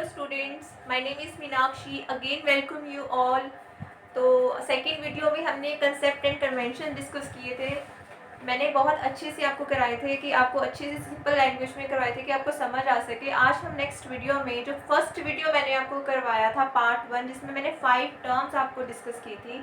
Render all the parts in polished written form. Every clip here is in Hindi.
students, my name is Meenakshi. Again welcome you all. तो सेकेंड वीडियो में हमने कंसेप्ट एंड कन्वेंशन डिस्कस किए थे. मैंने बहुत अच्छे से आपको कराए थे कि आपको अच्छे से सिंपल लैंग्वेज में करवाए थे कि आपको समझ आ सके. आज हम नेक्स्ट वीडियो में जो फर्स्ट वीडियो मैंने आपको करवाया था पार्ट 1, जिसमें मैंने 5 टर्म्स आपको डिस्कस की थी.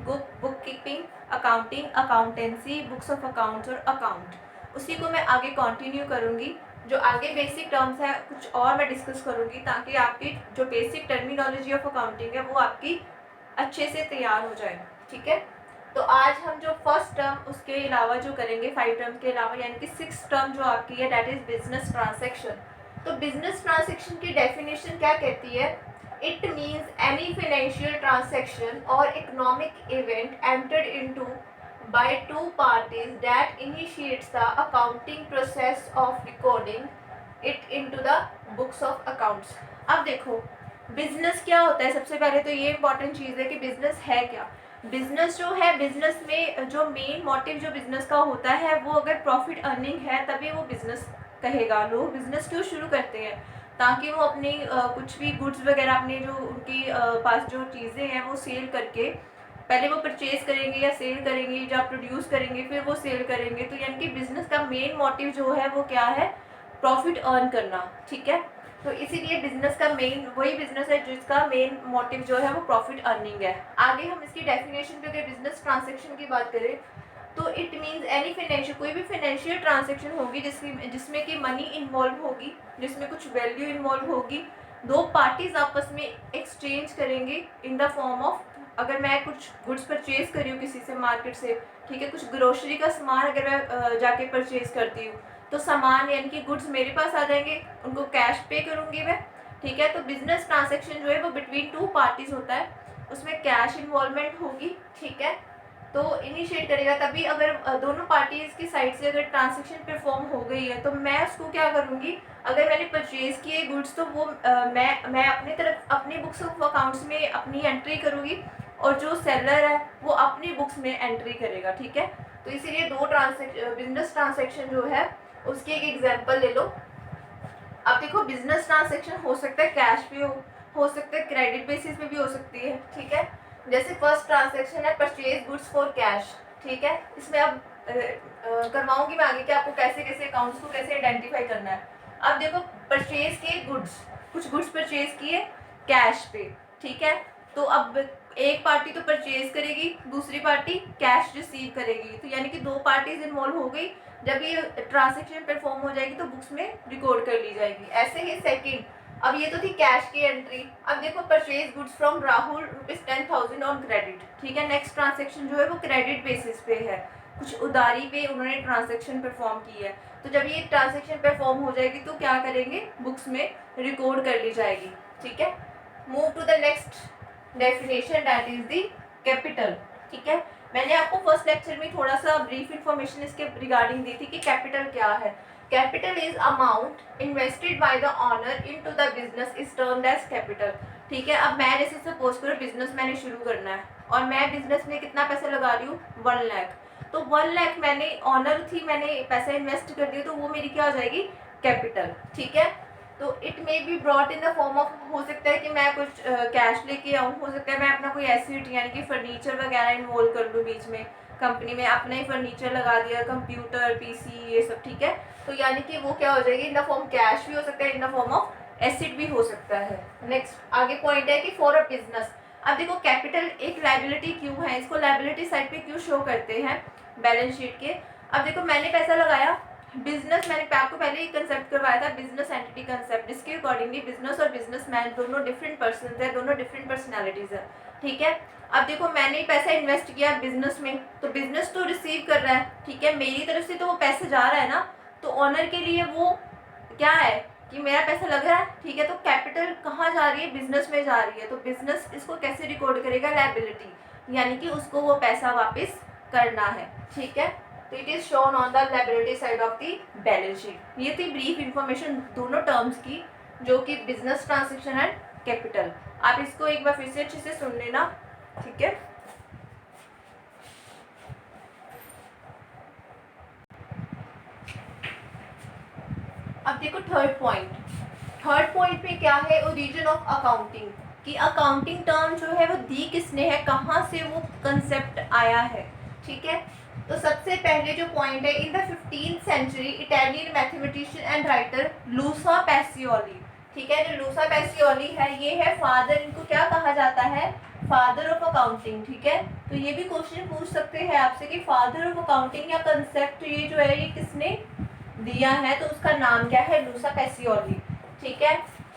Book keeping, accounting, accountancy, books of accounts और अकाउंट. उसी को मैं आगे कंटिन्यू करूँगी. जो आगे बेसिक टर्म्स है कुछ और मैं डिस्कस करूँगी ताकि आपकी जो बेसिक टर्मिनोलॉजी ऑफ अकाउंटिंग है वो आपकी अच्छे से तैयार हो जाए. ठीक है. तो आज हम जो फर्स्ट टर्म उसके अलावा जो करेंगे 5 टर्म के अलावा, यानी कि 6 टर्म जो आपकी है दैट इज बिजनेस ट्रांसैक्शन. तो बिजनेस ट्रांसैक्शन की डेफिनेशन क्या कहती है? It means any financial transaction और economic event entered into by two parties that initiates the accounting process of recording it into the books of accounts. अब देखो बिजनेस क्या होता है. सबसे पहले तो ये इंपॉर्टेंट चीज़ है कि बिजनेस है क्या. बिजनेस जो है, बिजनेस में जो मेन मोटिव जो बिजनेस का होता है वो अगर प्रॉफिट अर्निंग है तभी वो बिजनेस कहेगा. लोग बिजनेस क्यों शुरू करते हैं? ताकि वो अपनी कुछ भी गुड्स वगैरह अपने जो उनकी पास जो चीज़ें हैं वो सेल करके पहले वो परचेज करेंगे या सेल करेंगे या प्रोड्यूस करेंगे फिर वो सेल करेंगे. तो यानी कि बिजनेस का मेन मोटिव जो है वो क्या है? प्रॉफिट अर्न करना. ठीक है. तो इसीलिए बिजनेस का मेन वही बिजनेस है जिसका मेन मोटिव जो है वो प्रॉफिट अर्निंग है. आगे हम इसकी डेफिनेशन पे अगर बिजनेस ट्रांसैक्शन की बात करें तो इट मीन्स एनी फाइनेंशियल, कोई भी फाइनेंशियल ट्रांसैक्शन होगी जिसमें कि मनी इन्वॉल्व होगी, जिसमें कुछ वैल्यू इन्वॉल्व होगी. दो पार्टीज आपस में एक्सचेंज करेंगे इन द फॉर्म ऑफ, अगर मैं कुछ गुड्स परचेज कर रही हूँ किसी से मार्केट से, ठीक है, कुछ ग्रोसरी का सामान अगर मैं जाके परचेज करती हूँ तो सामान यानी कि गुड्स मेरे पास आ जाएंगे, उनको कैश पे करूँगी मैं. ठीक है. तो बिजनेस ट्रांसैक्शन जो है वो बिटवीन 2 पार्टीज होता है, उसमें कैश इन्वॉल्वमेंट होगी. ठीक है. तो इनिशिएट करेगा तभी अगर दोनों पार्टीज की साइड से अगर ट्रांसैक्शन परफॉर्म हो गई है तो मैं उसको क्या करूँगी, अगर मैंने परचेज किए गुड्स तो वो मैं अपनी तरफ अपनी बुक्स ऑफ अकाउंट्स में अपनी एंट्री करूँगी और जो सेलर है वो अपनी बुक्स में एंट्री करेगा. ठीक है. तो इसीलिए दो बिजनेस ट्रांसैक्शन जो है उसकी एक एग्जांपल ले लो. अब देखो बिजनेस ट्रांसैक्शन हो सकता है कैश पे हो सकता है क्रेडिट बेसिस पे भी हो सकती है. ठीक है. जैसे फर्स्ट ट्रांसैक्शन है परचेज गुड्स फॉर कैश. ठीक है. इसमें अब करवाऊंगी मैं आगे कि आपको कैसे कैसे अकाउंट्स को कैसे आइडेंटिफाई करना है. अब देखो परचेज किए गुड्स, कुछ गुड्स परचेज किए कैश पे. ठीक है. तो अब एक पार्टी तो परचेज करेगी, दूसरी पार्टी कैश रिसीव करेगी. तो यानी कि 2 पार्टीज इन्वॉल्व हो गई. जब ये ट्रांसैक्शन परफॉर्म हो जाएगी तो बुक्स में रिकॉर्ड कर ली जाएगी. ऐसे ही सेकंड, अब ये तो थी कैश की एंट्री. अब देखो purchase goods from Rahul ₹10,000 on credit. ठीक है. नेक्स्ट ट्रांसैक्शन जो है वो क्रेडिट बेसिस पे है, कुछ उधारी पे उन्होंने ट्रांसैक्शन परफॉर्म की है. तो जब ये ट्रांसैक्शन परफॉर्म हो जाएगी तो क्या करेंगे, बुक्स में रिकॉर्ड कर ली जाएगी. ठीक है. Move to the next definition that is the capital. ठीक है. मैंने आपको फर्स्ट लेक्चर में थोड़ा सा ब्रीफ इंफॉर्मेशन इसके रिगार्डिंग दी थी कि कैपिटल क्या है. Capital is amount invested by the owner into the business is termed as capital. ठीक है. अब मैं जैसे सपोज करो बिजनेस मैंने शुरू करना है और मैं बिजनेस में कितना पैसा लगा रही हूँ 1 लाख. तो 1 लाख मैंने ऑनर थी, मैंने पैसा इन्वेस्ट कर दिया तो वो मेरी क्या हो जाएगी, कैपिटल. ठीक है. तो it may be brought in the form of, हो सकता है कि मैं कुछ कैश लेके आऊँ, हो सकता है मैं अपना कोई एसेट यानी कि फर्नीचर वगैरह इन्वॉल्व कर लूँ बीच में. कंपनी में अपना ही फर्नीचर लगा दिया, कंप्यूटर पीसी ये सब. ठीक है. तो यानी कि वो क्या हो जाएगी, इन द फॉर्म कैश भी हो सकता है, in the form of asset भी हो सकता है. नेक्स्ट आगे पॉइंट है कि फॉर अ बिजनेस. अब देखो कैपिटल एक लायबिलिटी क्यों है, इसको लायबिलिटी साइड पे क्यों शो करते हैं बैलेंस शीट के. अब देखो मैंने पैसा लगाया बिजनेस, मैंने आपको पहले ही कंसेप्ट करवाया था बिजनेस एंटिटी कंसेप्ट, जिसके अकॉर्डिंगली बिजनेस और बिजनेसमैन दोनों डिफरेंट पर्सन है, दोनों डिफरेंट पर्सनैलिटीज है. ठीक है. अब देखो मैंने पैसा इन्वेस्ट किया बिजनेस में तो बिजनेस तो रिसीव कर रहा है. ठीक है. मेरी तरफ से तो वो पैसा जा रहा है ना, तो ऑनर के लिए वो क्या है कि मेरा पैसा लग रहा है. ठीक है. तो कैपिटल कहाँ जा रही है, बिजनेस में जा रही है. तो बिजनेस इसको कैसे रिकॉर्ड करेगा, लायबिलिटी, यानी कि उसको वो पैसा वापस करना है. ठीक है. तो it is shown on the liability side of the balance sheet. ये थी ब्रीफ इंफॉर्मेशन दोनों टर्म्स की, जो कि बिजनेस ट्रांसैक्शन एंड कैपिटल. आप इसको एक बार फिर से अच्छे से सुन लेना. ठीक है. अब देखो थर्ड पॉइंट, थर्ड पॉइंट पे क्या है, ओरिजिन ऑफ अकाउंटिंग, कि अकाउंटिंग टर्म जो है वो दी किसने है, कहाँ से वो कंसेप्ट आया है। ठीक है, तो सबसे पहले जो पॉइंट है, in the 15th century Italian mathematician and writer Luca Pacioli. ठीक है, जो लूसा पैसियोली है ये है फादर, इनको क्या कहा जाता है, फादर ऑफ अकाउंटिंग। ठीक है, तो ये भी क्वेश्चन पूछ सकते हैं आपसे कि फादर ऑफ अकाउंटिंग या कंसेप्ट ये जो है ये किसने दिया है, तो उसका नाम क्या है, लूसा पैसियोली। ठीक है,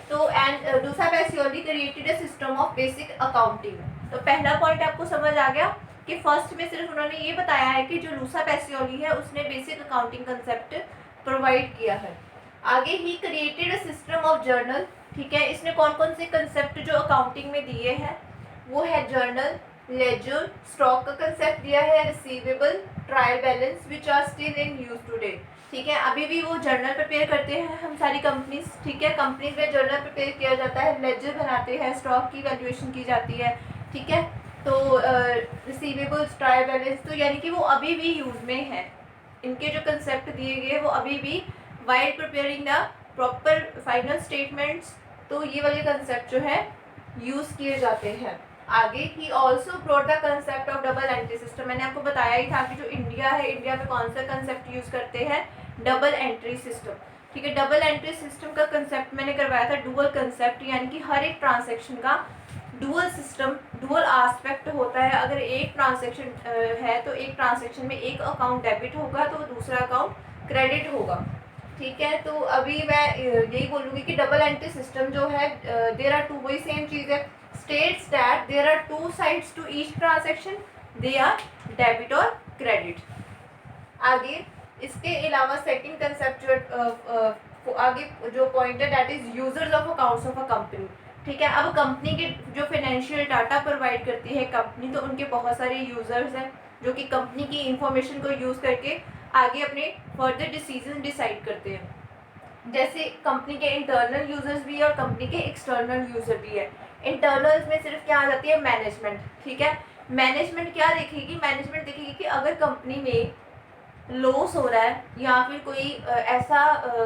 तो and Luca Pacioli created a system of basic accounting. तो पहला पॉइंट आपको समझ आ गया कि फर्स्ट में सिर्फ उन्होंने ये बताया है कि जो लूसा पैसियोली है उसने बेसिक अकाउंटिंग कंसेप्ट प्रोवाइड किया है। आगे he created a system of journal. ठीक है, इसने कौन कौन से कंसेप्ट जो अकाउंटिंग में दिए हैं, वो है जर्नल, लेजर, स्टॉक का कंसेप्ट दिया है, receivable, trial balance, which are still in use today. ठीक है, अभी भी वो जर्नल प्रिपेयर करते हैं हम सारी कंपनीज। ठीक है, कंपनीज में जर्नल प्रिपेयर किया जाता है, लेजर बनाते हैं, स्टॉक की वैल्यूएशन की जाती है। ठीक है, तो रिसीवेबल्स, ट्रायल बैलेंस, तो यानी कि वो अभी भी यूज में है, इनके जो कंसेप्ट दिए गए वो अभी भी while preparing the proper final statements, तो ये वाले कंसेप्ट जो है यूज किए जाते हैं। आगे he also brought the concept of double entry system. मैंने आपको बताया ही था कि जो इंडिया है, इंडिया में कौन सा कंसेप्ट यूज करते हैं, डबल एंट्री सिस्टम। ठीक है, डबल एंट्री सिस्टम का कंसेप्ट मैंने करवाया था डुअल कंसेप्ट, यानी कि हर एक ट्रांसेक्शन का डुअल सिस्टम, डुअल आस्पेक्ट होता है। अगर एक ट्रांसेक्शन है तो एक ट्रांसेक्शन में एक अकाउंट डेबिट होगा तो दूसरा अकाउंट क्रेडिट होगा। ठीक है, तो अभी मैं यही बोलूँगी कि डबल एंट्री सिस्टम जो है, देयर आर टू, वही सेम चीज़ है, states that there are two sides to each transaction, they are debit और क्रेडिट। आगे इसके अलावा सेकंड कंसेप्ट जो आगे जो पॉइंट है, that is users of accounts of a company. ठीक है, अब कंपनी के जो फाइनेंशियल डाटा प्रोवाइड करती है कंपनी, तो उनके बहुत सारे यूजर्स हैं जो कि कंपनी की इंफॉर्मेशन को यूज़ करके आगे अपने फर्दर डिसीजन डिसाइड करते हैं। जैसे कंपनी के इंटरनल यूजर्स भी है और कंपनी के एक्सटर्नल यूजर भी है। इंटरनल्स में सिर्फ क्या आ जाती है, मैनेजमेंट। ठीक है, मैनेजमेंट क्या देखेगी, मैनेजमेंट देखेगी कि अगर कंपनी में लॉस हो रहा है या फिर कोई ऐसा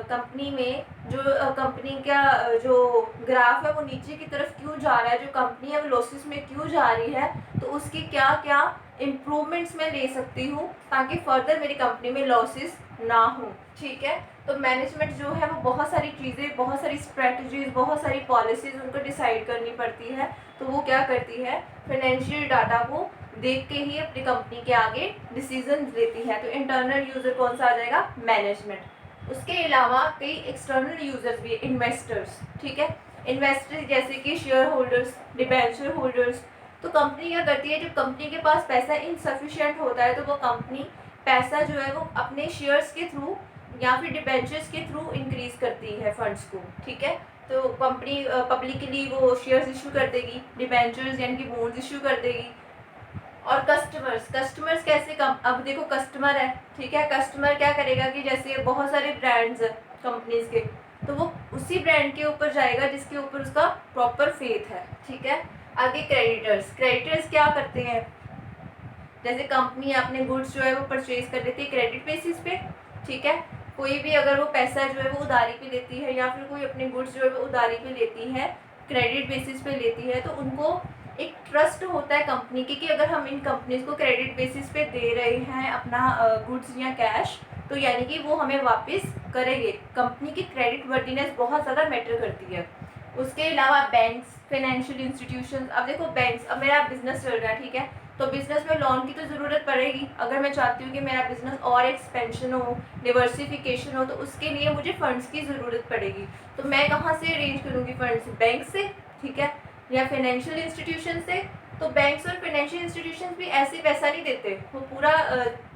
कंपनी में जो कंपनी का जो ग्राफ है वो नीचे की तरफ क्यों जा रहा है, जो कंपनी है वो लॉसेस में क्यों जा रही है, तो उसकी क्या क्या इम्प्रूवमेंट्स मैं ले सकती हूँ ताकि फर्दर मेरी कंपनी में लॉसेस ना हो। ठीक है, तो मैनेजमेंट जो है वो बहुत सारी चीज़ें, बहुत सारी स्ट्रेटजीज, बहुत सारी पॉलिसीज़ उनको डिसाइड करनी पड़ती है। तो वो क्या करती है, फाइनेंशियल डाटा को देख के ही अपनी कंपनी के आगे डिसीजन लेती है। तो इंटरनल यूज़र कौन सा आ जाएगा, मैनेजमेंट। उसके अलावा कई एक्सटर्नल यूजर्स भी है, इन्वेस्टर्स। ठीक है, इन्वेस्टर्स जैसे कि शेयर होल्डर्स, डिबेंचर होल्डर्स। तो कंपनी क्या करती है, जब कंपनी के पास पैसा इनसफिशिएंट होता है तो वो कंपनी पैसा जो है वो अपने शेयर्स के थ्रू या फिर डिबेंचर्स के थ्रू इंक्रीज करती है फंड्स को। ठीक है, तो कंपनी पब्लिकली वो शेयर्स इशू कर देगी, डिबेंचर्स यानी कि बॉन्ड्स इशू कर देगी। और कस्टमर्स, कस्टमर्स कैसे कम, अब देखो कस्टमर है, ठीक है, कस्टमर क्या करेगा कि जैसे बहुत सारे ब्रांड्स हैं कंपनीज के, तो वो उसी ब्रांड के ऊपर जाएगा जिसके ऊपर उसका प्रॉपर फेथ है। ठीक है, आगे क्रेडिटर्स, क्रेडिटर्स क्या करते हैं, जैसे कंपनी अपने गुड्स जो है वो परचेज कर लेती है क्रेडिट बेसिस पे। ठीक है, कोई भी अगर वो पैसा जो है वो उधारी पे लेती है या फिर कोई अपने गुड्स जो है वो उधारी पे लेती है, क्रेडिट बेसिस पे लेती है, तो उनको एक ट्रस्ट होता है कंपनी की कि अगर हम इन कंपनीज को क्रेडिट बेसिस पे दे रहे हैं अपना गुड्स या कैश, तो यानी कि वो हमें वापस करेंगे। कंपनी की क्रेडिट वर्दीनेस बहुत ज़्यादा मैटर करती है। उसके अलावा बैंक्स, फाइनेंशियल इंस्टीट्यूशंस। अब देखो बैंक्स, अब मेरा बिजनेस चल रहा है, ठीक है, तो बिजनेस में लोन की तो ज़रूरत पड़ेगी। अगर मैं चाहती हूँ कि मेरा बिजनेस और एक्सपेंशन हो, डिवर्सिफिकेशन हो, तो उसके लिए मुझे फंड्स की ज़रूरत पड़ेगी। तो मैं कहाँ से अरेंज करूँगी फंड्स, बैंक से, ठीक है, या फाइनेंशियल इंस्टीट्यूशन से। तो बैंक्स और फाइनेंशियल इंस्टीट्यूशन भी ऐसे पैसा नहीं देते, वो पूरा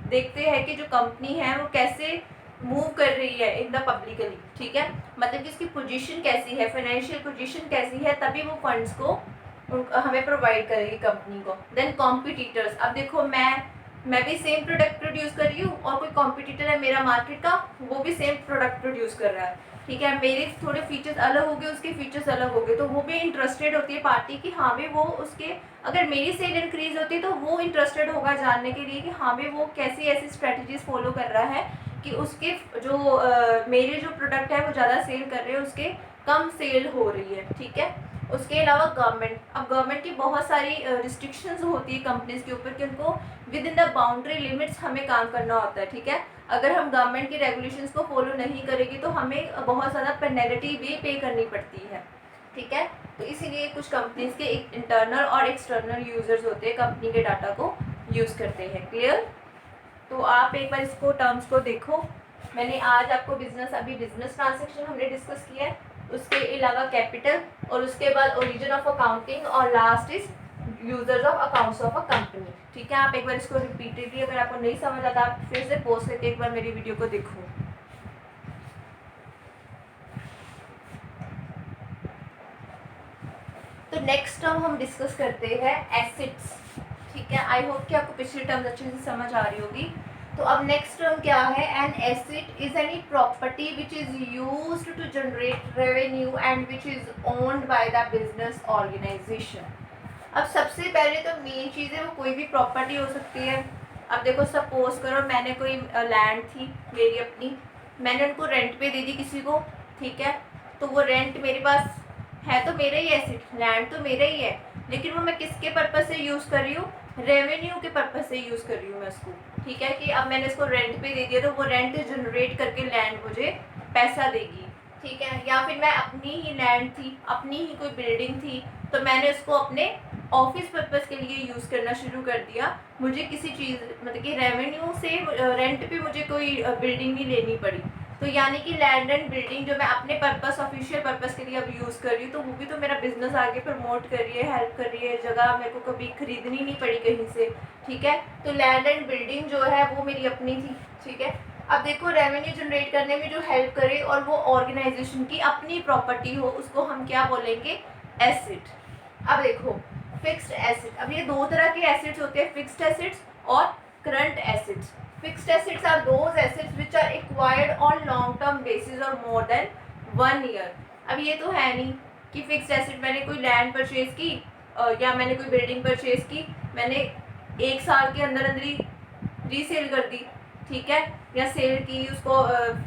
देखते हैं कि जो कंपनी है वो कैसे मूव कर रही है इन द पब्लिकली। ठीक है, मतलब कि उसकी पोजीशन कैसी है, फाइनेंशियल पोजीशन कैसी है, तभी वो फंड्स को हमें प्रोवाइड करेगी कंपनी को। देन कॉम्पिटिटर्स, अब देखो मैं भी सेम प्रोडक्ट प्रोड्यूस कर रही हूँ और कोई कॉम्पिटिटर है मेरा मार्केट का, वो भी सेम प्रोडक्ट प्रोड्यूस कर रहा है। ठीक है, मेरे थोड़े फीचर्स अलग हो गए, उसके फीचर्स अलग हो गए, तो वो भी इंटरेस्टेड होती है पार्टी कि हाँ भी वो उसके, अगर मेरी सेल इंक्रीज होती है तो वो इंटरेस्टेड होगा जानने के लिए कि हाँ भी वो कैसी ऐसी स्ट्रेटजीज फॉलो कर रहा है कि उसके जो मेरे जो प्रोडक्ट है वो ज़्यादा सेल कर रहे हैं, उसके कम सेल हो रही है, ठीक है। उसके अलावा गवर्नमेंट, अब गवर्नमेंट की बहुत सारी रिस्ट्रिक्शंस होती है कंपनीज के ऊपर कि उनको with in the boundary limits हमें काम करना होता है, ठीक है। अगर हम गवर्नमेंट की रेगुलेशंस को फॉलो नहीं करेंगे तो हमें बहुत ज़्यादा पेनल्टी भी पे करनी पड़ती है, ठीक है। तो इसीलिए कुछ कंपनीज के एक इंटरनल और एक्सटर्नल यूजर्स होते हैं, कंपनी के डाटा को यूज़ करते हैं। क्लियर? तो आप एक बार इसको टर्म्स को देखो। मैंने आज आपको अभी बिजनेस ट्रांजेक्शन हमने डिस्कस किया है, उसके अलावा कैपिटल, और उसके बाद ओरिजिन ऑफ अकाउंटिंग, और last is users of accounts of a company, ठीक है। आप एक बार इसको रिपीटेडली, अगर आपको नहीं समझ आता आप फिर से पॉज करके एक बार मेरी वीडियो को देखो। तो नेक्स्ट टर्म हम डिस्कस करते हैं एसेट्स, ठीक है। आई होप कि आपको पिछली टर्म्स अच्छे से समझ आ रही होगी। तो अब नेक्स्ट टर्म क्या है? An asset is any property which is used to generate revenue and which is owned by the business organization. अब सबसे पहले तो मेन चीज़ है वो कोई भी प्रॉपर्टी हो सकती है। अब देखो सपोज करो मैंने कोई लैंड थी मेरी अपनी, मैंने उनको रेंट पे दे दी किसी को, ठीक है। तो वो रेंट मेरे पास है तो मेरा ही एसेट, लैंड तो मेरा ही है, लेकिन वो मैं किसके पर्पज़ से यूज़ कर रही हूँ? रेवेन्यू के पर्पज़ से यूज़ कर रही हूँ मैं उसको, ठीक है। कि अब मैंने इसको रेंट पे दे दिया तो वो रेंट जनरेट करके लैंड मुझे पैसा देगी, ठीक है। या फिर मैं अपनी ही लैंड थी, अपनी ही कोई बिल्डिंग थी, तो मैंने उसको अपने ऑफिस पर्पज़ के लिए यूज़ करना शुरू कर दिया। मुझे किसी चीज़ मतलब कि रेवेन्यू से रेंट पे मुझे कोई बिल्डिंग नहीं लेनी पड़ी। तो यानी कि लैंड एंड बिल्डिंग जो मैं अपने पर्पस ऑफिशियल पर्पस के लिए अब यूज़ कर रही हूँ, तो वो भी तो मेरा बिजनेस आगे प्रमोट कर रही है, हेल्प कर रही है। जगह मेरे को कभी खरीदनी नहीं पड़ी कहीं से, ठीक है। तो लैंड एंड बिल्डिंग जो है वो मेरी अपनी थी, ठीक है। अब देखो रेवेन्यू जनरेट करने में जो हेल्प करे और वो ऑर्गेनाइजेशन की अपनी प्रॉपर्टी हो, उसको हम क्या बोलेंगे? एसेट। अब देखो फिक्स्ड एसेट, अब ये दो तरह के एसेट्स होते हैं, फिक्स्ड एसेट्स और current assets. Fixed assets are those assets which are acquired on long term basis और मोर देन 1 ईयर। अब ये तो है नहीं कि फिक्स्ड एसेट मैंने कोई लैंड परचेज की या मैंने कोई बिल्डिंग परचेज की, मैंने 1 साल के अंदर अंदर ही रीसेल कर दी, ठीक है, या सेल की उसको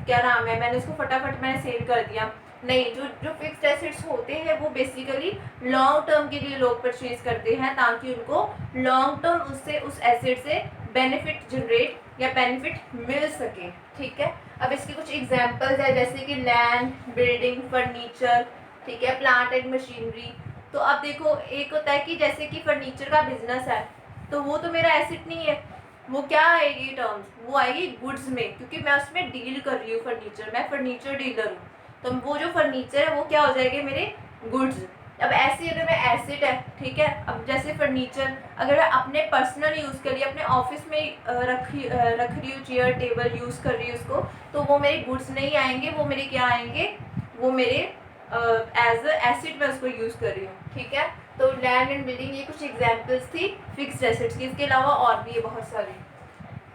क्या नाम है, मैंने उसको फटाफट मैंने सेल कर दिया। नहीं, जो जो फिक्स्ड एसेट्स होते हैं वो बेसिकली लॉन्ग टर्म के लिए लोग परचेज करते हैं, ताकि उनको लॉन्ग टर्म उससे उस एसेट से बेनिफिट जनरेट या बेनिफिट मिल सके, ठीक है। अब इसके कुछ एग्जांपल्स है, जैसे कि लैंड, बिल्डिंग, फर्नीचर, ठीक है, प्लांट एंड मशीनरी। तो अब देखो एक होता है कि जैसे कि फर्नीचर का बिजनेस है, तो वो तो मेरा एसेट नहीं है, वो क्या आएगी टर्म्स? वो आएगी गुड्स में, क्योंकि मैं उसमें डील कर रही हूँ फर्नीचर, मैं फर्नीचर डीलर हूँ, तो वो जो फर्नीचर है वो क्या हो जाएंगे? मेरे गुड्स। अब ऐसे अगर मैं एसेट है, ठीक है, अब जैसे फर्नीचर अगर मैं अपने पर्सनल यूज़ कर रही अपने ऑफिस में रख रही हूँ, चेयर टेबल यूज़ कर रही हूँ उसको, तो वो मेरे गुड्स नहीं आएंगे, वो मेरे क्या आएंगे? वो मेरे एज अ एसेट मैं उसको यूज़ कर रही हूँ, ठीक है। तो लैंड एंड बिल्डिंग ये कुछ एग्जांपल्स थी फिक्स्ड एसेट्स की, इसके अलावा और भी है बहुत सारी।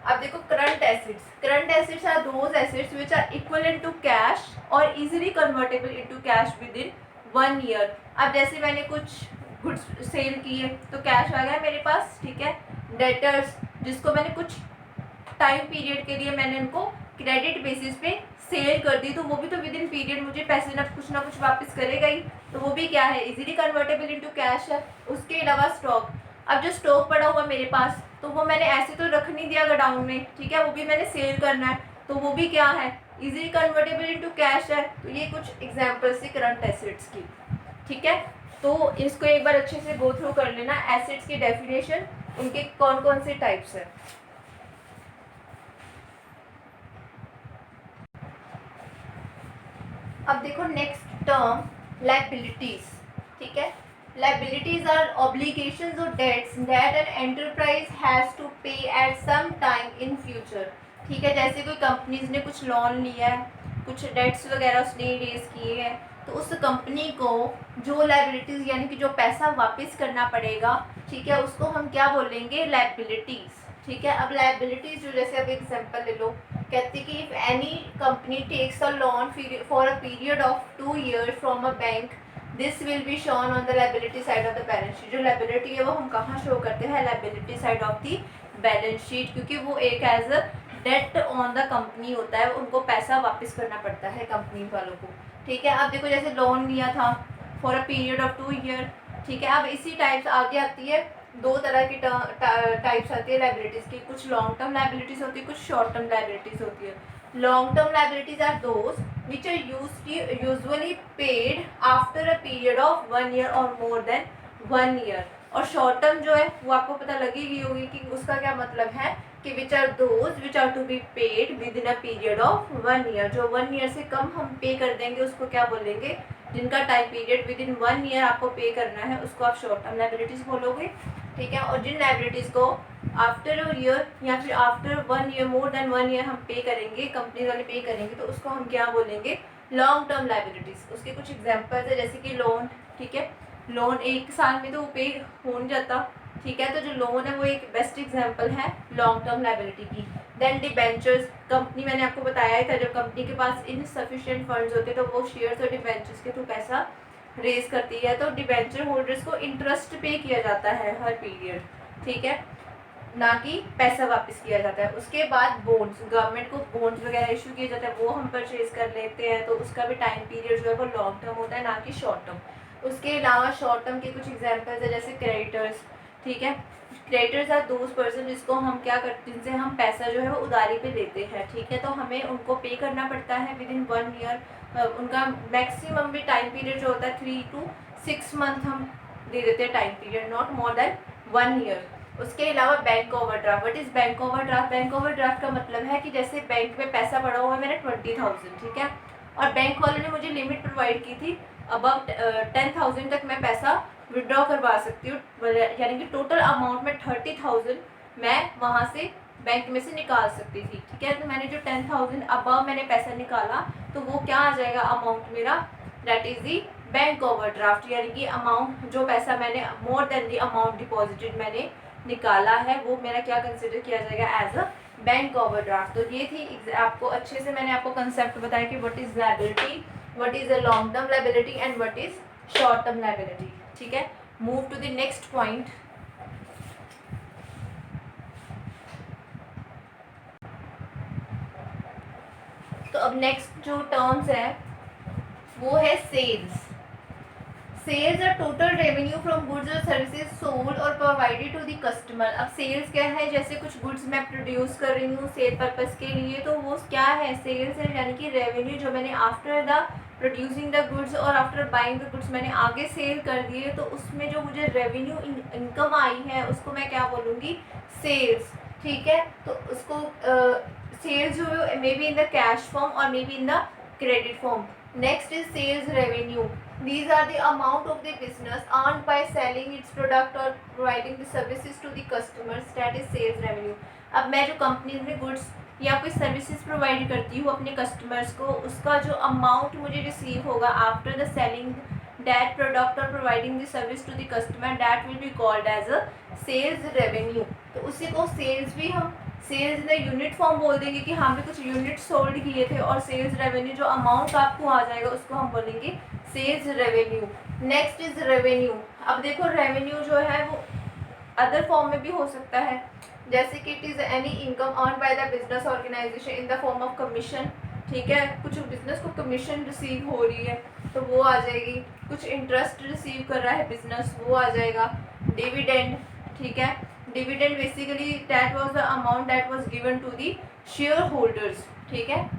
अब देखो current assets. Current assets are those assets which are equivalent to cash और easily convertible into cash within 1 year. अब जैसे मैंने कुछ गुड्स सेल किए तो कैश आ गया मेरे पास, ठीक है। डेटर्स, जिसको मैंने कुछ टाइम पीरियड के लिए मैंने उनको क्रेडिट बेसिस पे सेल कर दी, तो वो भी तो विद इन पीरियड मुझे पैसे ना कुछ वापस करेगा ही, तो वो भी क्या है? इजीली कन्वर्टेबल इनटू कैश है। उसके अलावा स्टॉक, अब जो स्टॉक पड़ा हुआ मेरे पास, तो वो मैंने ऐसे तो रख नहीं दिया गोडाउन में, ठीक है, वो भी मैंने सेल करना है, तो वो भी क्या है? इजीली कन्वर्टेबल इनटू कैश है। तो ये कुछ एग्जांपल्स थी करंट एसेट्स की, ठीक है। तो इसको एक बार अच्छे से गो थ्रू कर लेना, एसेट्स की डेफिनेशन, उनके कौन कौन से टाइप्स है। अब देखो नेक्स्ट टर्म लायबिलिटीज, ठीक है। लायबिलिटीज आर ऑब्लिगेशंस और debts that an enterprise has to pay at some time in future, ठीक है। जैसे कोई कंपनीज ने कुछ लोन लिया है, कुछ डेट्स वगैरह उसने रेज किए हैं, तो उस कंपनी को जो लायबिलिटीज यानी कि जो पैसा वापस करना पड़ेगा, ठीक है, उसको हम क्या बोलेंगे? लायबिलिटीज, ठीक है। अब लायबिलिटीज जो, जैसे अब एग्जांपल ले लो, कहती कि if any company takes a loan for a period of 2 years from a bank, this will be shown on the liability side of the balance sheet. जो लायबिलिटी है वो हम कहाँ शो करते हैं? Liability side of the balance sheet, क्योंकि वो एक as a debt on the company होता है, उनको पैसा वापस करना पड़ता है कंपनी वालों को। ठीक है, अब देखो जैसे लोन लिया था for a period of 2 year. ठीक है, अब इसी टाइप्स आगे आती है, दो तरह की टाइप्स आती है लाइबिलिटीज़ की, कुछ लॉन्ग टर्म लाइबिलिटीज़ होती है, कुछ शॉर्ट टर्म लाइबिलिटीज़ होती है। Long term liabilities are those which are usually paid after a period of 1 year और मोर देन 1 ईयर। और शॉर्ट टर्म जो है वो आपको पता लगेगी होगी कि उसका क्या मतलब है, कि which are those which are to be paid within a period of 1 year. जो 1 ईयर से कम हम पे कर देंगे उसको क्या बोलेंगे, जिनका time period with in 1 year आपको पे करना है उसको आप शॉर्ट टर्म लाइबिलिटीज़ बोलोगे। ठीक है, और जिन लाइबिलिटीज़ को आफ्टर अ ईयर या फिर आफ्टर 1 ईयर, मोर देन 1 ईयर हम पे करेंगे, कंपनी वाले पे करेंगे, तो उसको हम क्या बोलेंगे, लॉन्ग टर्म लाइबिलिटीज़। उसके कुछ एग्जांपल्स है जैसे कि लोन। ठीक है, लोन 1 साल में तो वो पे हो नहीं जाता। ठीक है, तो जो लोन है वो एक बेस्ट एग्जांपल है लॉन्ग टर्म लाइबिलिटी की। देन डिबेंचर्स, कंपनी मैंने आपको बताया था, जब कंपनी के पास इनसफिशिएंट फंड्स होते हैं तो वो शेयर्स और डिबेंचर्स के थ्रू पैसा रेज करती है, तो डिबेंचर होल्डर्स को इंटरेस्ट पे किया जाता है हर पीरियड। ठीक है, ना कि पैसा वापस किया जाता है। उसके बाद बॉन्ड्स, गवर्नमेंट को बॉन्ड्स वगैरह इशू किए जाते हैं, वो हम परचेज कर लेते हैं, तो उसका भी टाइम पीरियड जो है वो लॉन्ग टर्म होता है, ना कि शॉर्ट टर्म। उसके अलावा शॉर्ट टर्म के कुछ एग्जांपल्स है जैसे क्रेडिटर्स। ठीक है, क्रेडिटर्स आर दोज पर्सन जिसको हम क्या करते हैं, जिनसे हम पैसा जो है वो उधारी पे लेते हैं। ठीक है, तो हमें उनको पे करना पड़ता है विद इन 1 ईयर। उनका मैक्सिमम भी टाइम पीरियड जो होता है 3 to 6 मंथ हम दे देते हैं time period, not more than 1 year. उसके अलावा bank overdraft. What is bank overdraft? Bank overdraft का मतलब है कि जैसे बैंक में पैसा पड़ा हुआ है मेरा 20,000, ठीक है, और बैंक वालों ने मुझे लिमिट प्रोवाइड की थी अबाउट 10,000 तक मैं पैसा विड्रॉ करवा सकती हूँ, यानी कि टोटल अमाउंट में 30,000 मैं वहाँ से बैंक में से निकाल सकती थी। ठीक है, तो मैंने जो 10,000 अबव मैंने पैसा निकाला तो वो क्या आ जाएगा अमाउंट मेरा, that is the bank overdraft, यानी कि अमाउंट जो पैसा मैंने more than the amount deposited मैंने निकाला है वो मेरा क्या कंसिडर किया जाएगा, एज अ बैंक ओवरड्राफ्ट। तो ये थी आपको अच्छे से मैंने आपको कंसेप्ट बताया कि what is liability, what is a long term liability and what is short term liability. ठीक है, move to the next point. तो अब नेक्स्ट जो टर्म्स है वो है sales. Sales are total revenue from goods और सर्विसेज सोल्ड और प्रोवाइडेड टू द कस्टमर। अब सेल्स क्या है, जैसे कुछ गुड्स मैं प्रोड्यूस कर रही हूँ सेल पर्पस के लिए, तो वो क्या है, सेल्स है, यानी कि रेवेन्यू जो मैंने after the producing the goods और आफ्टर बाइंग द गुड्स मैंने आगे सेल कर दिए, तो उसमें जो मुझे रेवेन्यू इनकम आई है उसको मैं क्या बोलूँगी, सेल्स। ठीक है, तो उसको सेल्स जो है may be in the cash form और may be in the credit form. Next is sales revenue. These are the amount of the business earned by selling its product or providing the services to the customers, that is sales revenue। अब मैं जो कंपनी में गुड्स या कोई सर्विसेज प्रोवाइड करती हूँ अपने कस्टमर्स को, उसका जो अमाउंट मुझे रिसीव होगा after the selling that product और providing the service to the customer, that will be called as a sales revenue. तो उसी को सेल्स भी हम सेल्स इन यूनिट फॉर्म बोल देंगे कि हाँ भी कुछ यूनिट सोल्ड किए थे, और सेल्स रेवेन्यू जो अमाउंट आपको आ जाएगा उसको हम बोलेंगे sales revenue. Next is revenue. अब देखो रेवेन्यू जो है वो अदर फॉर्म में भी हो सकता है, जैसे कि it is any income earn by the business organization in the form of commission. ठीक है, कुछ बिजनेस को कमीशन रिसीव हो रही है तो वो आ जाएगी, कुछ इंटरेस्ट रिसीव कर रहा है बिजनेस वो आ जाएगा, डिविडेंड। ठीक है, dividend basically that was the amount that was given to the share holders. ठीक है,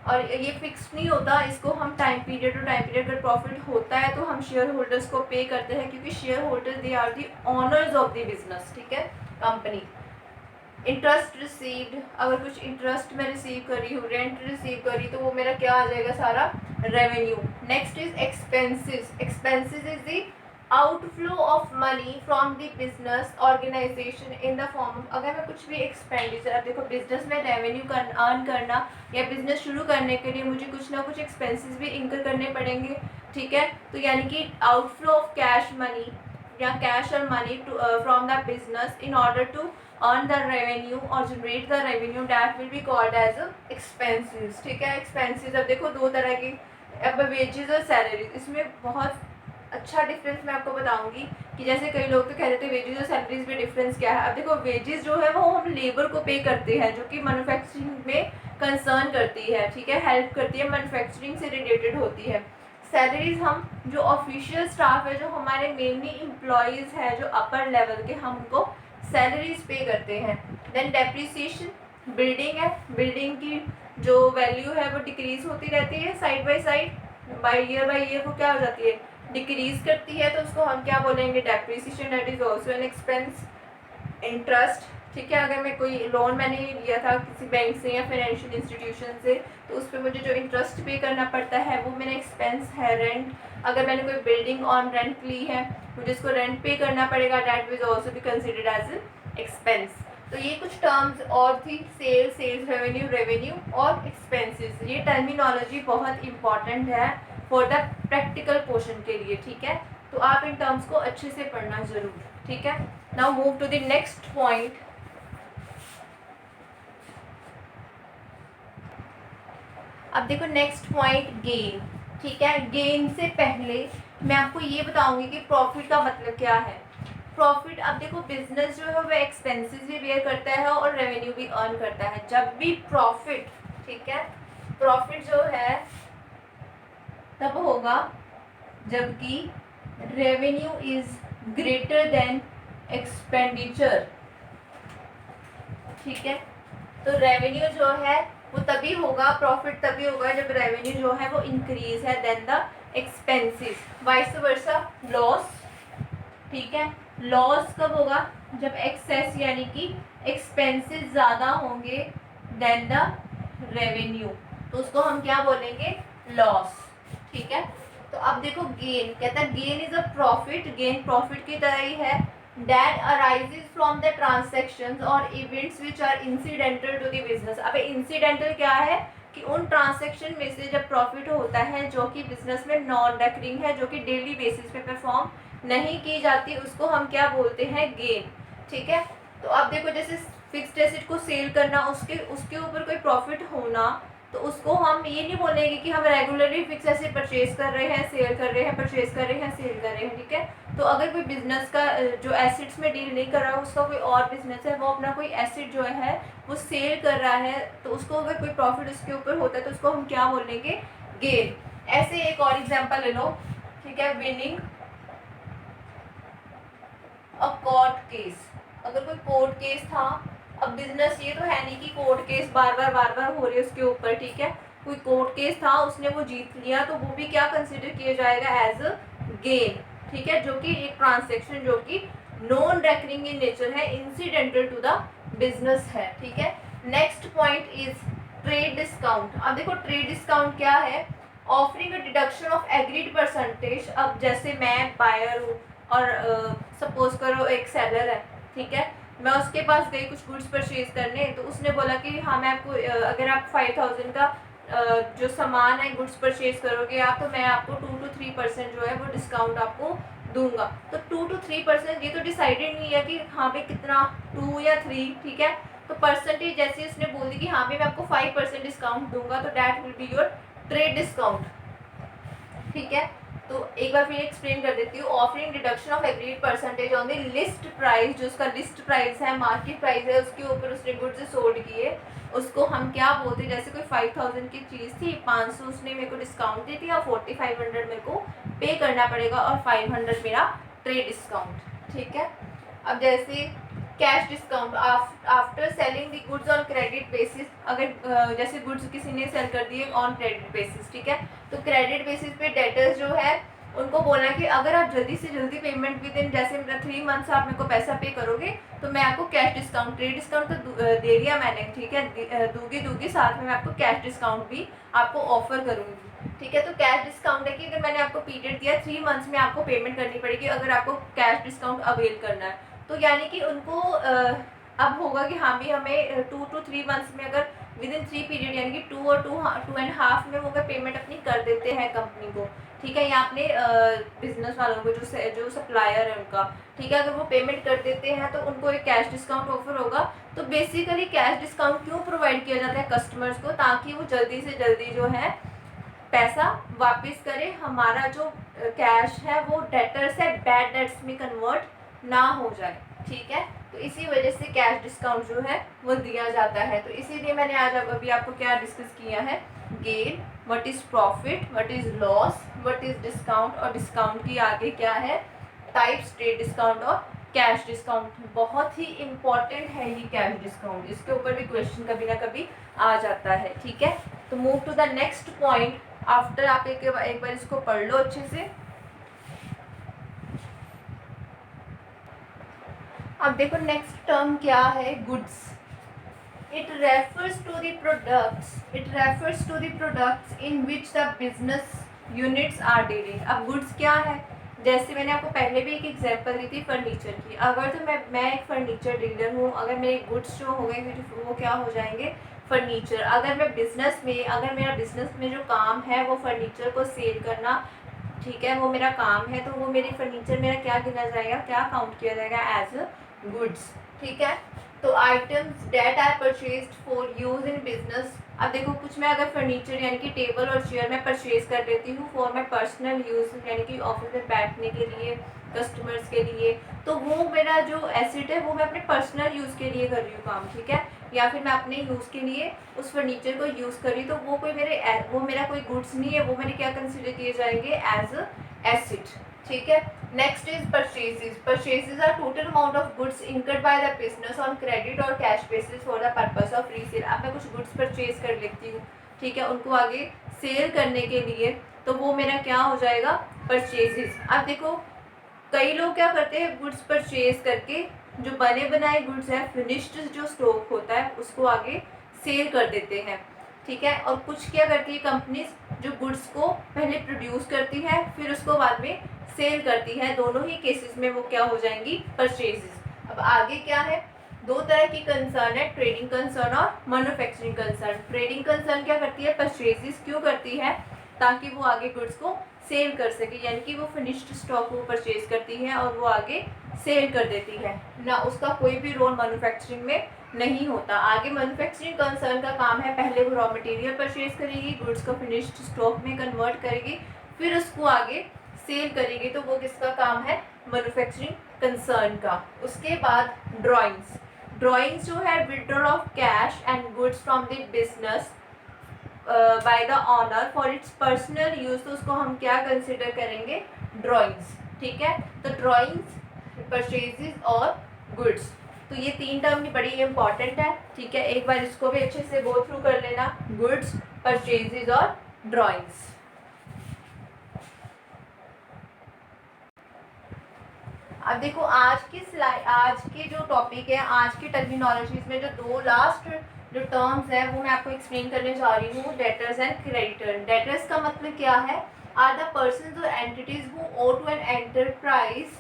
और ये फिक्स नहीं होता, इसको हम time period to time period अगर प्रॉफिट होता है तो हम शेयर होल्डर्स को पे करते हैं, क्योंकि share holders they are the owners of the business. ठीक है, कंपनी। इंटरेस्ट रिसीव्ड, अगर कुछ इंटरेस्ट मैं रिसीव करी हूँ, रेंट रिसीव करी, तो वो मेरा क्या आ जाएगा, सारा revenue. Next is expenses. Expenses is the outflow of money from the business organization in the form, अगर मैं कुछ भी एक्सपेंडिचर, अब देखो बिजनेस में रेवेन्यू अर्न करना या बिजनेस शुरू करने के लिए मुझे कुछ ना कुछ एक्सपेंसेस भी इंकर करने पड़ेंगे। ठीक है, तो यानी कि आउटफ्लो ऑफ कैश मनी या कैश और money from the business in order to earn the revenue or generate the revenue, that will be called as expenses। ठीक है, expenses अब देखो दो तरह की, अब wages और salaries, इसमें बहुत अच्छा डिफरेंस मैं आपको बताऊंगी कि जैसे कई लोग तो कह रहे थे वेजेस और सैलरीज में डिफरेंस क्या है। अब देखो वेजेस जो है वो हम लेबर को पे करते हैं, जो कि मैन्युफैक्चरिंग में कंसर्न करती है, ठीक है, हेल्प करती है, मैन्युफैक्चरिंग से रिलेटेड होती है। सैलरीज हम जो ऑफिशियल स्टाफ है, जो हमारे मेनली एम्प्लॉयज़ है जो अपर लेवल के, हम उनको सैलरीज पे करते हैं। देन डेप्रिसिएशन बिल्डिंग है, बिल्डिंग की जो वैल्यू है वो डिक्रीज होती रहती है साइड बाय ईयर वो क्या हो जाती है, डिक्रीज करती है, तो उसको हम क्या बोलेंगे, depreciation. That is also an expense. Interest, ठीक है, अगर मैं कोई लोन मैंने लिया था किसी बैंक से या फाइनेंशियल इंस्टीट्यूशन से, तो उस पर मुझे जो इंटरेस्ट पे करना पड़ता है वो मेरा एक्सपेंस है। रेंट, अगर मैंने कोई बिल्डिंग ऑन रेंट ली है, मुझे इसको रेंट पे करना पड़ेगा, that will also be considered as an expense. तो ये कुछ टर्म्स और थी, सेल्स रेवेन्यू और एक्सपेंसेस। ये टर्मिनोलॉजी बहुत इंपॉर्टेंट है फॉर द प्रैक्टिकल पोर्शन के लिए, ठीक है, तो आप इन टर्म्स को अच्छे से पढ़ना जरूर, ठीक है। Now move to the next point. अब देखो नेक्स्ट पॉइंट गेन, ठीक है। गेन से पहले मैं आपको ये बताऊंगी कि प्रॉफिट का मतलब क्या है। प्रॉफिट, अब देखो बिजनेस जो है वो एक्सपेंसेस भी बेयर करता है और रेवेन्यू भी अर्न करता है। जब भी प्रॉफिट, ठीक है, प्रॉफिट जो है तब होगा जबकि revenue is greater than expenditure, ठीक है। तो रेवेन्यू जो है वो तभी होगा, प्रॉफिट तभी होगा जब रेवेन्यू जो है वो इंक्रीज है than the expenses. Vice versa loss, ठीक है, लॉस कब होगा, जब एक्सेस यानी कि एक्सपेंसेस ज़्यादा होंगे देन द रेवेन्यू, तो उसको हम क्या बोलेंगे, लॉस, ठीक है। तो अब देखो गेन, कहता है gain is a profit, gain profit की तरह ही है, that arises from the transactions और events which are incidental to the business। अब incidental क्या है कि उन ट्रांजेक्शन में से जब प्रॉफिट होता है जो कि बिजनेस में नॉन रेकरिंग है, जो कि डेली बेसिस पे परफॉर्म नहीं की जाती, उसको हम क्या बोलते हैं, गेन, ठीक है। तो अब देखो जैसे फिक्स्ड एसेट को सेल करना, उसके ऊपर कोई प्रॉफिट होना, तो उसको हम ये नहीं बोलेंगे कि हम रेगुलरली फिक्स एसेट परचेज कर रहे हैं, सेल कर रहे हैं, परचेज कर रहे हैं, सेल कर रहे हैं, ठीक है। तो अगर कोई बिजनेस का जो एसेट्स में डील नहीं कर रहा है, उसका कोई और बिजनेस है, वो अपना कोई एसेट जो है वो सेल कर रहा है, तो उसको अगर कोई प्रॉफिट उसके ऊपर होता है तो उसको हम क्या बोलेंगे, गेन। ऐसे एक और एग्जांपल ले लो, ठीक है, विनिंग अ कोर्ट केस। अगर कोई कोर्ट केस था, अब बिजनेस ये तो है नहीं कि कोर्ट केस बार बार हो रही है उसके ऊपर, ठीक है, कोई कोर्ट केस था, उसने वो जीत लिया, तो वो भी क्या कंसिडर किया जाएगा, एज अ गेन, ठीक है, जो कि एक ट्रांजेक्शन जो कि नॉन रेकरिंग इन नेचर है, इंसिडेंटल टू द बिजनेस है, ठीक है। Next point is trade discount. अब देखो ट्रेड डिस्काउंट क्या है, offering a deduction of agreed percentage. अब जैसे मैं बायर हूँ और सपोज करो एक सेलर है, ठीक है, मैं उसके पास गई कुछ गुड्स परचेज करने, तो उसने बोला कि हाँ मैं आपको अगर आप 5000 का जो सामान है गुड्स परचेज करोगे आप, तो मैं आपको 2 to 3% जो है वो डिस्काउंट आपको दूंगा। तो 2 to 3% ये तो डिसाइडेड नहीं है कि हाँ भाई कितना, 2 या 3, ठीक है। तो परसेंटेज जैसे उसने बोल दी कि हाँ भाई मैं आपको 5% डिस्काउंट दूंगा, तो that will be your trade discount, ठीक है। तो एक बार फिर एक्सप्लेन कर देती हूँ। Offering deduction of agreed percentage on the list price, जो उसका लिस्ट प्राइस है, मार्केट प्राइस है, उसके ऊपर उसने गुड्स सोल्ड किए, उसको हम क्या बोलते हैं, जैसे कोई 5000 की चीज़ थी, 500 उसने मेरे को डिस्काउंट दी थी और 4500 मेरे को पे करना पड़ेगा और 500 मेरा ट्रेड डिस्काउंट, ठीक है। अब जैसे cash discount, after selling the goods on credit basis. अगर जैसे गुड्स किसी ने सेल कर दिए ऑन क्रेडिट बेसिस, ठीक है, तो क्रेडिट बेसिस पे डेटर्स जो है उनको बोलना कि अगर आप जल्दी से जल्दी पेमेंट विद इन, जैसे मेरा 3 मंथ्स आप मेरे को पैसा पे करोगे तो मैं आपको कैश डिस्काउंट, ट्रेड डिस्काउंट तो दे दिया मैंने, ठीक है, दूंगी साथ में मैं आपको कैश डिस्काउंट भी आपको ऑफर करूँगी, ठीक है। तो कैश डिस्काउंट है कि अगर मैंने आपको पीरियड दिया 3 मंथ्स में आपको पेमेंट करनी पड़ेगी अगर आपको कैश डिस्काउंट अवेल करना है। तो यानी कि उनको अब होगा कि हाँ भी हमें 2 to 3 मंथ्स में अगर विद इन 3 पीरियड यानी कि 2 और 2.5 में वो अगर पेमेंट अपनी कर देते हैं कंपनी को, ठीक है, या अपने बिजनेस वालों को जो सप्लायर है उनका, ठीक है, अगर वो पेमेंट कर देते हैं तो उनको एक कैश डिस्काउंट ऑफर होगा। तो बेसिकली कैश डिस्काउंट क्यों प्रोवाइड किया जाता है कस्टमर्स को, ताकि वो जल्दी से जल्दी जो है पैसा वापस करे, हमारा जो कैश है वो डेटर से बैड डेट्स में कन्वर्ट ना हो जाए, ठीक है। तो इसी वजह से कैश डिस्काउंट जो है वो दिया जाता है। तो इसीलिए मैंने आज अभी आपको क्या डिस्कस किया है, gain, what is profit, what is loss, what is discount, और डिस्काउंट की आगे क्या है टाइप्स, ट्रेड डिस्काउंट और कैश डिस्काउंट। बहुत ही इम्पॉर्टेंट है ये कैश डिस्काउंट, इसके ऊपर भी क्वेश्चन कभी ना कभी आ जाता है, ठीक है। तो move to the next point after, आप एक बार इसको पढ़ लो अच्छे से। अब देखो नेक्स्ट टर्म क्या है, goods. It refers to the products in which the business units are dealing। अब गुड्स क्या है, जैसे मैंने आपको पहले भी एक एग्जांपल दी थी फर्नीचर की। अगर तो मैं एक फर्नीचर डीलर हूँ, अगर मेरे गुड्स जो हो गए वो क्या हो जाएंगे, फर्नीचर। अगर मैं अगर मेरा बिजनेस में जो काम है वो फर्नीचर को सेल करना, ठीक है, वो मेरा काम है, तो वो मेरी फर्नीचर मेरा क्या गिना जाएगा, क्या काउंट किया जाएगा, एज गुड्स, ठीक है। तो items that are purchased for use in business. अब देखो कुछ मैं अगर फर्नीचर यानी कि टेबल और चेयर मैं परचेज कर लेती हूँ फॉर माई पर्सनल यूज़, यानी कि ऑफिस में बैठने के लिए, कस्टमर्स के लिए, तो वो मेरा जो एसेट है वो मैं अपने पर्सनल यूज़ के लिए कर रही हूँ काम, ठीक है। या फिर मैं अपने यूज़ के लिए उस फर्नीचर को यूज़ कर रही, तो वो मेरा कोई गुड्स नहीं है, वो मेरे क्या कंसिडर किए जाएंगे, एज एसेट, ठीक है। Next is purchases. Purchases are total amount of goods incurred by the business on credit और cash basis for the purpose of resale. अब मैं कुछ गुड्स परचेज कर लेती हूँ, ठीक है, उनको आगे सेल करने के लिए, तो वो मेरा क्या हो जाएगा, परचेजेस। अब देखो कई लोग क्या करते हैं, गुड्स परचेज करके जो बने बनाए गुड्स है, फिनिश्ड जो स्टॉक होता है, उसको आगे सेल कर देते हैं, ठीक है। और कुछ क्या करती है कंपनीज, जो गुड्स को पहले प्रोड्यूस करती है फिर उसको बाद में सेल करती है। दोनों ही केसेस में वो क्या हो जाएंगी, परचेजेस। अब आगे क्या है, दो तरह की कंसर्न है, ट्रेडिंग कंसर्न और मैन्युफैक्चरिंग कंसर्न। ट्रेडिंग कंसर्न क्या करती है, परचेजेस क्यों करती है, ताकि वो आगे गुड्स को सेल कर सके, यानी कि वो फिनिश्ड स्टॉक को परचेज करती है और वो आगे सेल कर देती है ना, उसका कोई भी रोल मैन्युफैक्चरिंग में नहीं होता। आगे मैन्युफैक्चरिंग कंसर्न का काम है, पहले वो रॉ मटेरियल परचेज करेगी, गुड्स को फिनिश्ड स्टॉक में कन्वर्ट करेगी, फिर उसको आगे सेल करेगी, तो वो किसका काम है, मैन्युफैक्चरिंग कंसर्न का। उसके बाद ड्राइंग्स जो है, withdrawal of cash and goods from the business by the owner for its personal use, तो उसको हम क्या कंसिडर करेंगे, ड्राइंग्स, ठीक है। तो ड्राइंग्स, परचेजेस और गुड्स, तो ये तीन टर्म भी बड़ी इंपॉर्टेंट है, ठीक है। एक बार इसको भी अच्छे से गो थ्रू कर लेना, गुड्स, परचेजेस और ड्राइंग्स। अब देखो आज की जो टॉपिक है, आज की टर्मिनोलॉजीज में जो दो लास्ट जो टर्म्स है वो मैं आपको एक्सप्लेन करने जा रही हूँ, डेटर्स एंड क्रेडिटर। डेटर्स का मतलब क्या है, आर द पर्सन्स और entities who owe to an enterprise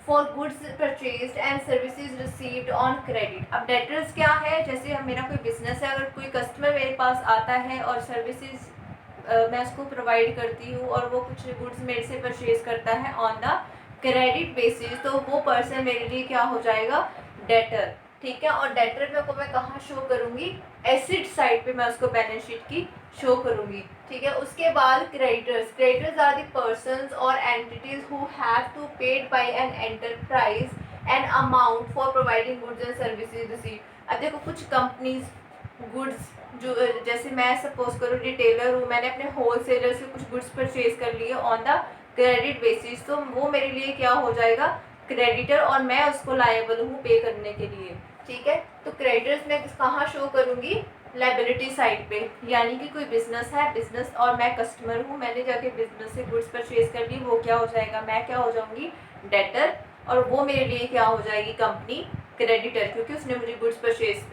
for goods purchased and services received on credit. अब डेटर्स क्या है, जैसे मेरा कोई बिजनेस है, अगर कोई कस्टमर मेरे पास आता है और सर्विसेज मैं उसको प्रोवाइड करती हूँ और वो कुछ गुड्स मेरे से परचेज करता है ऑन द क्रेडिट बेसिस, तो वो पर्सन मेरे लिए क्या हो जाएगा, डेटर, ठीक है। और डेटर को मैं कहाँ शो करूँगी, एसेट साइड पे मैं उसको बैलेंस शीट की शो करूँगी, ठीक है। उसके बाद क्रेडिटर्स आर द पर्सन्स और entities who have to paid by an enterprise an amount for providing goods and services receive. अब देखो कुछ कंपनीज गुड्स जो, जैसे मैं सपोज करूँ रिटेलर हूँ, मैंने अपने होलसेलर से कुछ गुड्स परचेज कर लिए ऑन द क्रेडिट बेसिस, तो वो मेरे लिए क्या हो जाएगा, क्रेडिटर, और मैं उसको लायबल हूँ पे करने के लिए, ठीक है। तो क्रेडिटर्स मैं कहाँ शो करूँगी, लायबिलिटी साइड पे, यानी कि कोई बिजनेस है, बिजनेस और मैं कस्टमर हूँ, मैंने जाके बिजनेस से गुड्स परचेज कर ली, वो क्या हो जाएगा, मैं क्या हो जाऊँगी, डेटर, और वो मेरे लिए क्या हो जाएगी, कंपनी क्रेडिटर, क्योंकि उसने मुझे गुड्स परचेज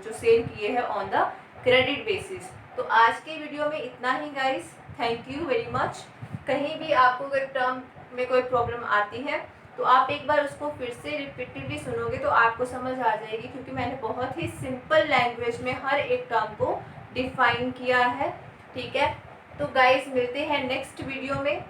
जो सेल किए हैं ऑन द क्रेडिट बेसिस। तो आज के वीडियो में इतना ही guys, thank you very much. कहीं भी आपको अगर टर्म में कोई प्रॉब्लम आती है तो आप एक बार उसको फिर से रिपीटेडली सुनोगे तो आपको समझ आ जाएगी, क्योंकि मैंने बहुत ही सिंपल लैंग्वेज में हर एक टर्म को डिफाइन किया है, ठीक है। तो गाइस मिलते हैं नेक्स्ट वीडियो में।